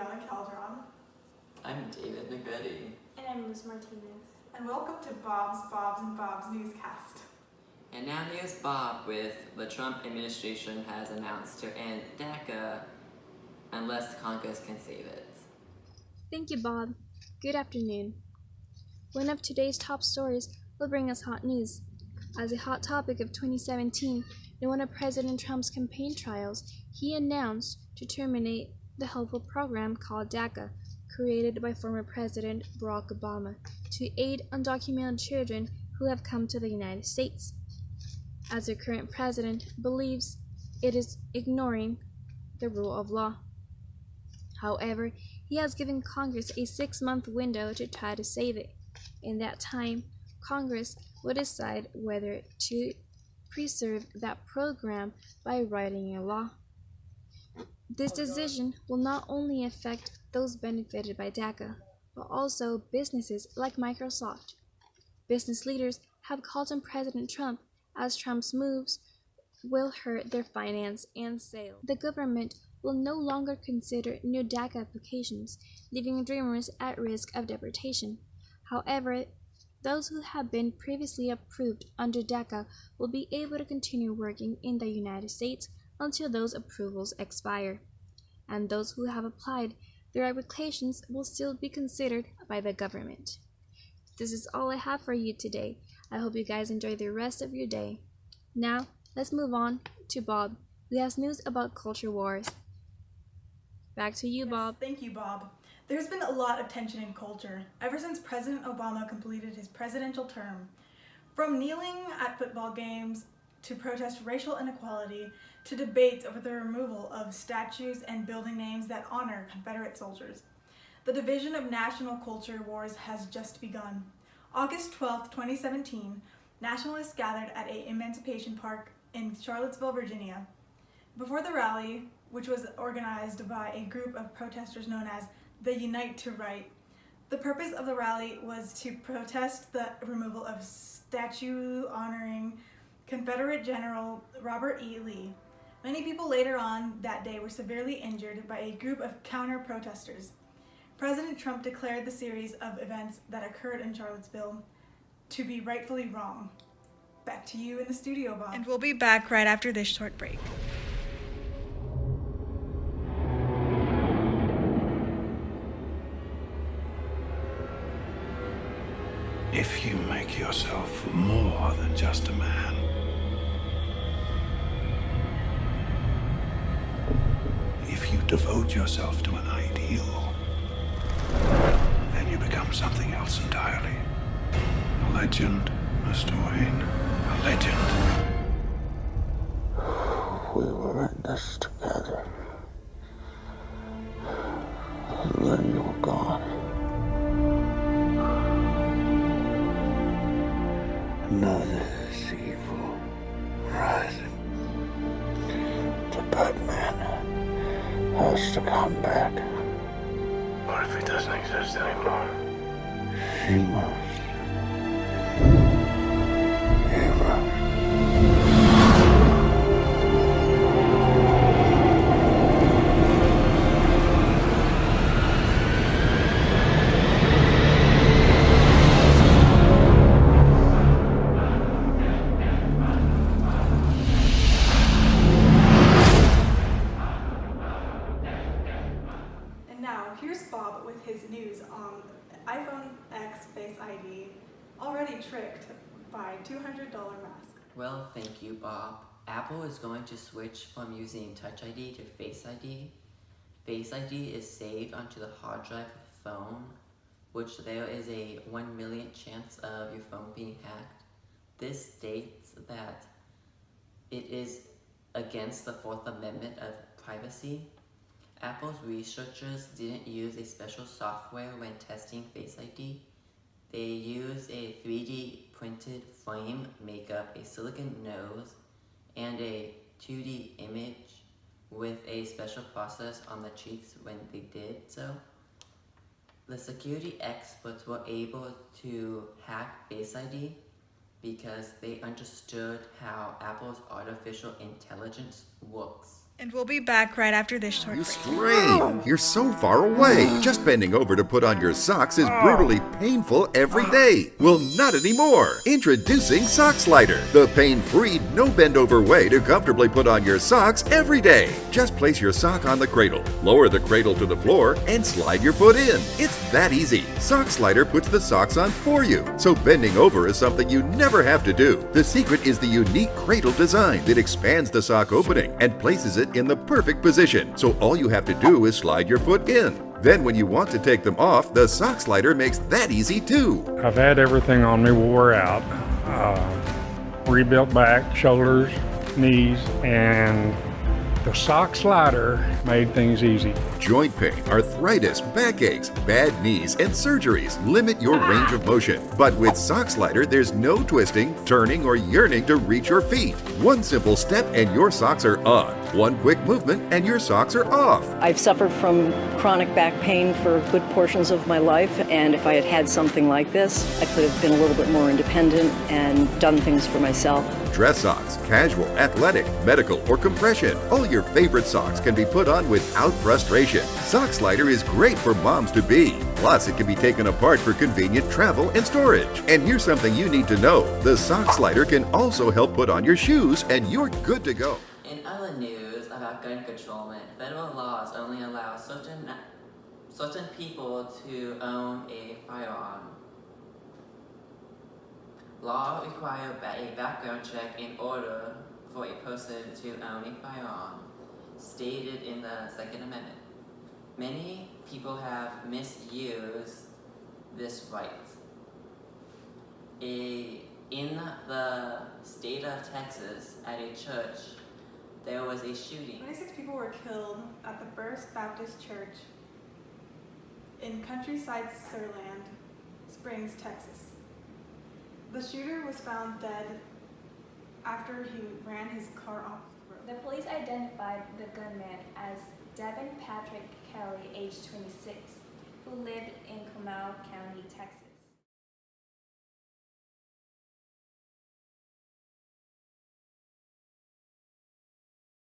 Viviana Calderon. I'm David Negrete. And I'm Luz Martinez. And welcome to Bob's Newscast. And now here's Bob with the Trump administration has announced to end DACA unless Congress can save it. Thank you, Bob. Good afternoon. One of today's top stories will bring us hot news. As a hot topic of 2017, in one of President Trump's campaign trials, he announced to terminate the helpful program called DACA, created by former President Barack Obama to aid undocumented children who have come to the United States. As the current president believes it is ignoring the rule of law. However, he has given Congress a 6-month window to try to save it. In that time, Congress will decide whether to preserve that program by writing a law. This decision will not only affect those benefited by DACA, but also businesses like Microsoft. Business leaders have called on President Trump as Trump's moves will hurt their finance and sales. The government will no longer consider new DACA applications, leaving dreamers at risk of deportation. However, those who have been previously approved under DACA will be able to continue working in the United States until those approvals expire. And those who have applied, their applications will still be considered by the government. This is all I have for you today. I hope you guys enjoy the rest of your day. Now, let's move on to Bob, who has news about culture wars. Back to you, Bob. Thank you, Bob. There's been a lot of tension in culture ever since President Obama completed his presidential term. From kneeling at football games to protest racial inequality to debates over the removal of statues and building names that honor Confederate soldiers. The division of national culture wars has just begun. August 12, 2017, nationalists gathered at an Emancipation Park in Charlottesville, Virginia. Before the rally, which was organized by a group of protesters known as the Unite to Right, the purpose of the rally was to protest the removal of statue honoring Confederate General Robert E. Lee. Many people later on that day were severely injured by a group of counter-protesters. President Trump declared the series of events that occurred in Charlottesville to be rightfully wrong. Back to you in the studio, Bob. And we'll be back right after this short break. If you make yourself more than just a man, if you devote yourself to an ideal, then you become something else entirely. A legend, Mr. Wayne, a legend. We were in this together. And then you were gone. Now this evil rising. The Batman has to come back. What if he doesn't exist anymore? He must. He must. Here's Bob with his news on iPhone X Face ID, already tricked by $200 mask. Well, thank you, Bob. Apple is going to switch from using Touch ID to Face ID. Face ID is saved onto the hard drive of the phone, which there is a 1 million chance of your phone being hacked. This states that it is against the Fourth Amendment of privacy. Apple's researchers didn't use a special software when testing Face ID. They used a 3D printed frame, make up a silicon nose, and a 2D image with a special process on the cheeks when they did so. The security experts were able to hack Face ID because they understood how Apple's artificial intelligence works. And we'll be back right after this short You break. strain. You're so far away. Just bending over to put on your socks is brutally painful every day. Well, not anymore. Introducing Sock Slider, the pain-free, no-bend-over way to comfortably put on your socks every day. Just place your sock on the cradle, lower the cradle to the floor, and slide your foot in. It's that easy. Sock Slider puts the socks on for you, so bending over is something you never have to do. The secret is the unique cradle design that expands the sock opening and places it in the perfect position, so all you have to do is slide your foot in. Then when you want to take them off, the sock slider makes that easy too. I've had everything on me wore out. Rebuilt back, shoulders, knees, and the sock slider made things easy. Joint pain, arthritis, backaches, bad knees, and surgeries limit your range of motion. But with Sock Slider, there's no twisting, turning, or yearning to reach your feet. One simple step and your socks are on. One quick movement and your socks are off. I've suffered from chronic back pain for good portions of my life, and if I had had something like this, I could have been a little bit more independent and done things for myself. Dress socks, casual, athletic, medical, or compression. All your favorite socks can be put on without frustration. Sock Slider is great for moms-to-be. Plus, it can be taken apart for convenient travel and storage. And here's something you need to know. The Sock Slider can also help put on your shoes, and you're good to go. In other news about gun controlment, federal laws only allow certain people to own a firearm. Law require a background check in order for a person to own a firearm, stated in the Second Amendment. Many people have misused this right. In the state of Texas, at a church, there was a shooting. 26 people were killed at the First Baptist Church in Countryside Sireland Springs, Texas. The shooter was found dead after he ran his car off the road. The police identified the gunman as Devin Patrick Kelly, age 26, who lived in Comal County, Texas.